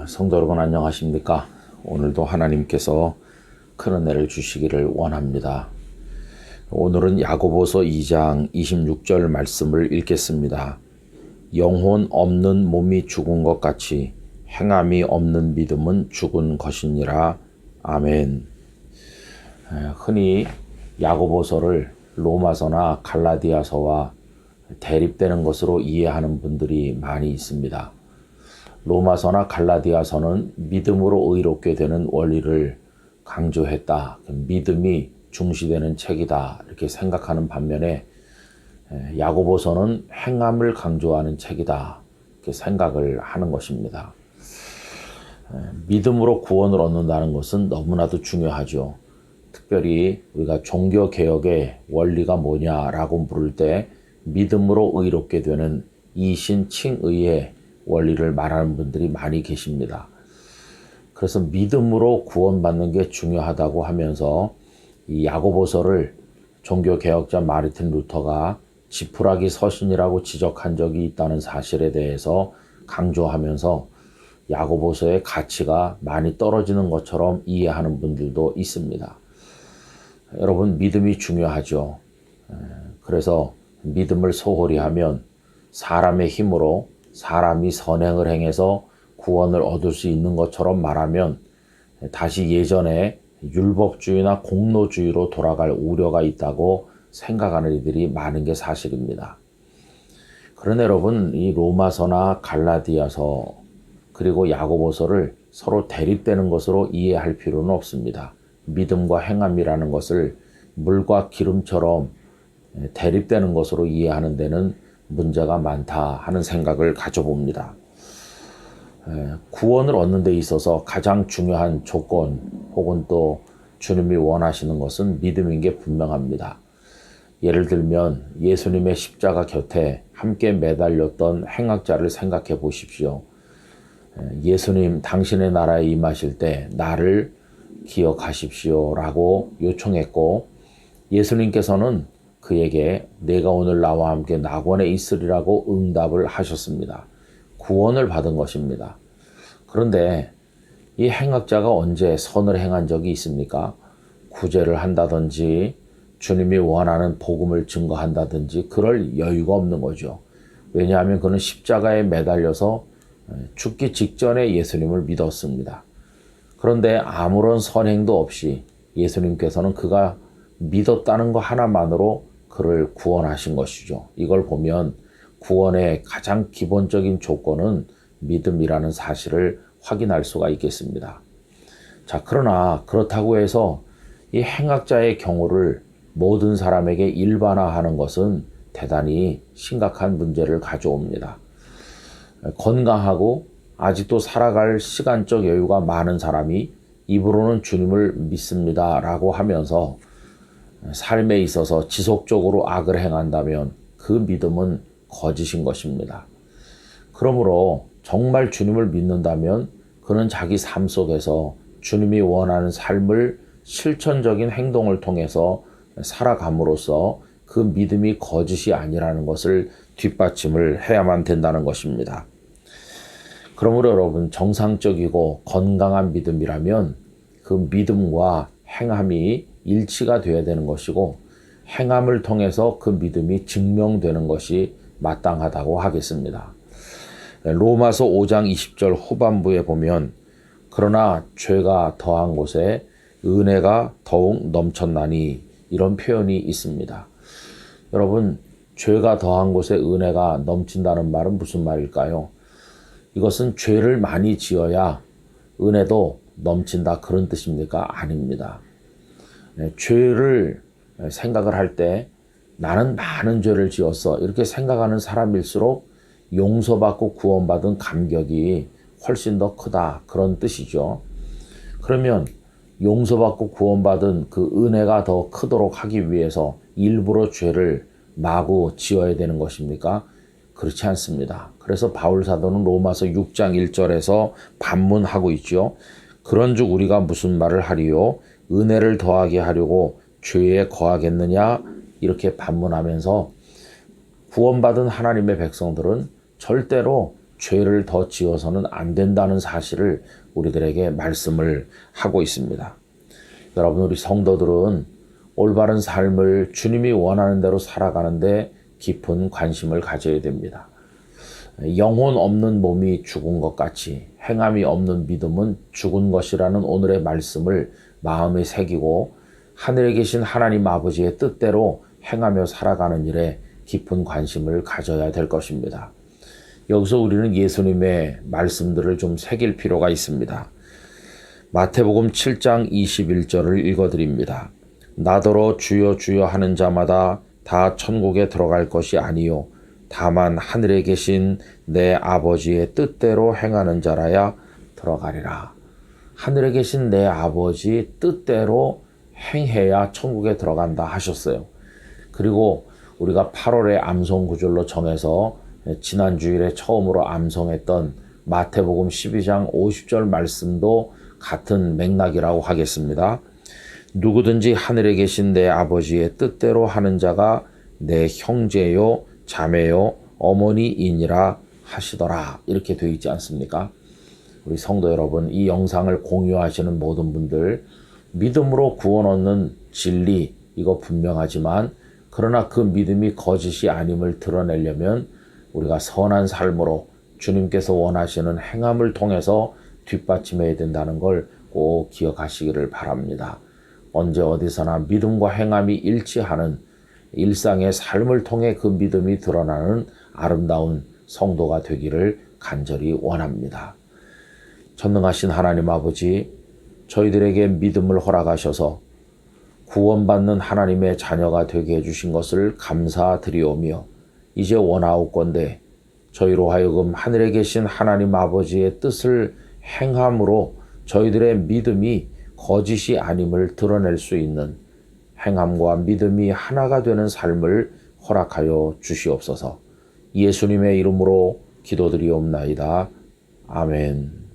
성도 여러분 안녕하십니까? 오늘도 하나님께서 큰 은혜를 주시기를 원합니다. 오늘은 야고보서 2장 26절 말씀을 읽겠습니다. 영혼 없는 몸이 죽은 것 같이 행함이 없는 믿음은 죽은 것이니라. 아멘. 흔히 야고보서를 로마서나 갈라디아서와 대립되는 것으로 이해하는 분들이 많이 있습니다. 로마서나 갈라디아서는 믿음으로 의롭게 되는 원리를 강조했다. 믿음이 중시되는 책이다. 이렇게 생각하는 반면에 야고보서는 행함을 강조하는 책이다. 이렇게 생각을 하는 것입니다. 믿음으로 구원을 얻는다는 것은 너무나도 중요하죠. 특별히 우리가 종교개혁의 원리가 뭐냐라고 물을 때 믿음으로 의롭게 되는 이신칭의의 원리를 말하는 분들이 많이 계십니다. 그래서 믿음으로 구원받는 게 중요하다고 하면서 이 야고보서를 종교개혁자 마르틴 루터가 지푸라기 서신이라고 지적한 적이 있다는 사실에 대해서 강조하면서 야고보서의 가치가 많이 떨어지는 것처럼 이해하는 분들도 있습니다. 여러분, 믿음이 중요하죠. 그래서 믿음을 소홀히 하면 사람의 힘으로 사람이 선행을 행해서 구원을 얻을 수 있는 것처럼 말하면 다시 예전에 율법주의나 공로주의로 돌아갈 우려가 있다고 생각하는 이들이 많은 게 사실입니다. 그러나 여러분, 이 로마서나 갈라디아서 그리고 야고보서를 서로 대립되는 것으로 이해할 필요는 없습니다. 믿음과 행함이라는 것을 물과 기름처럼 대립되는 것으로 이해하는 데는 문제가 많다 하는 생각을 가져봅니다. 구원을 얻는 데 있어서 가장 중요한 조건 혹은 또 주님이 원하시는 것은 믿음인 게 분명합니다. 예를 들면 예수님의 십자가 곁에 함께 매달렸던 행악자를 생각해 보십시오. 예수님, 당신의 나라에 임하실 때 나를 기억하십시오 라고 요청했고, 예수님께서는 그에게 내가 오늘 나와 함께 낙원에 있으리라고 응답을 하셨습니다. 구원을 받은 것입니다. 그런데 이 행악자가 언제 선을 행한 적이 있습니까? 구제를 한다든지 주님이 원하는 복음을 증거한다든지 그럴 여유가 없는 거죠. 왜냐하면 그는 십자가에 매달려서 죽기 직전에 예수님을 믿었습니다. 그런데 아무런 선행도 없이 예수님께서는 그가 믿었다는 것 하나만으로 그를 구원하신 것이죠. 이걸 보면 구원의 가장 기본적인 조건은 믿음이라는 사실을 확인할 수가 있겠습니다. 자, 그러나 그렇다고 해서 이 행악자의 경우를 모든 사람에게 일반화하는 것은 대단히 심각한 문제를 가져옵니다. 건강하고 아직도 살아갈 시간적 여유가 많은 사람이 입으로는 주님을 믿습니다라고 하면서 삶에 있어서 지속적으로 악을 행한다면 그 믿음은 거짓인 것입니다. 그러므로 정말 주님을 믿는다면 그는 자기 삶 속에서 주님이 원하는 삶을 실천적인 행동을 통해서 살아감으로써 그 믿음이 거짓이 아니라는 것을 뒷받침을 해야만 된다는 것입니다. 그러므로 여러분, 정상적이고 건강한 믿음이라면 그 믿음과 행함이 일치가 되어야 되는 것이고, 행함을 통해서 그 믿음이 증명되는 것이 마땅하다고 하겠습니다. 로마서 5장 20절 후반부에 보면 그러나 죄가 더한 곳에 은혜가 더욱 넘쳤나니 이런 표현이 있습니다. 여러분, 죄가 더한 곳에 은혜가 넘친다는 말은 무슨 말일까요? 이것은 죄를 많이 지어야 은혜도 넘친다 그런 뜻입니까? 아닙니다. 죄를 생각을 할 때 나는 많은 죄를 지었어 이렇게 생각하는 사람일수록 용서받고 구원받은 감격이 훨씬 더 크다 그런 뜻이죠. 그러면 용서받고 구원받은 그 은혜가 더 크도록 하기 위해서 일부러 죄를 마구 지어야 되는 것입니까? 그렇지 않습니다. 그래서 바울 사도는 로마서 6장 1절에서 반문하고 있죠. 그런즉 우리가 무슨 말을 하리요? 은혜를 더하게 하려고 죄에 거하겠느냐? 이렇게 반문하면서 구원받은 하나님의 백성들은 절대로 죄를 더 지어서는 안 된다는 사실을 우리들에게 말씀을 하고 있습니다. 여러분, 우리 성도들은 올바른 삶을 주님이 원하는 대로 살아가는데 깊은 관심을 가져야 됩니다. 영혼 없는 몸이 죽은 것 같이 행함이 없는 믿음은 죽은 것이라는 오늘의 말씀을 마음에 새기고 하늘에 계신 하나님 아버지의 뜻대로 행하며 살아가는 일에 깊은 관심을 가져야 될 것입니다. 여기서 우리는 예수님의 말씀들을 좀 새길 필요가 있습니다. 마태복음 7장 21절을 읽어드립니다. 나더러 주여 주여 하는 자마다 다 천국에 들어갈 것이 아니요 다만 하늘에 계신 내 아버지의 뜻대로 행하는 자라야 들어가리라. 하늘에 계신 내 아버지 뜻대로 행해야 천국에 들어간다 하셨어요. 그리고 우리가 8월에 암송 구절로 정해서 지난 주일에 처음으로 암송했던 마태복음 12장 50절 말씀도 같은 맥락이라고 하겠습니다. 누구든지 하늘에 계신 내 아버지의 뜻대로 하는 자가 내 형제요 자매요 어머니이니라 하시더라. 이렇게 되어 있지 않습니까? 우리 성도 여러분, 이 영상을 공유하시는 모든 분들, 믿음으로 구원 얻는 진리 이거 분명하지만 그러나 그 믿음이 거짓이 아님을 드러내려면 우리가 선한 삶으로 주님께서 원하시는 행함을 통해서 뒷받침해야 된다는 걸 꼭 기억하시기를 바랍니다. 언제 어디서나 믿음과 행함이 일치하는 일상의 삶을 통해 그 믿음이 드러나는 아름다운 성도가 되기를 간절히 원합니다. 전능하신 하나님 아버지, 저희들에게 믿음을 허락하셔서 구원받는 하나님의 자녀가 되게 해주신 것을 감사드리오며 이제 원하옵건대 저희로 하여금 하늘에 계신 하나님 아버지의 뜻을 행함으로 저희들의 믿음이 거짓이 아님을 드러낼 수 있는 행함과 믿음이 하나가 되는 삶을 허락하여 주시옵소서. 예수님의 이름으로 기도드리옵나이다. 아멘.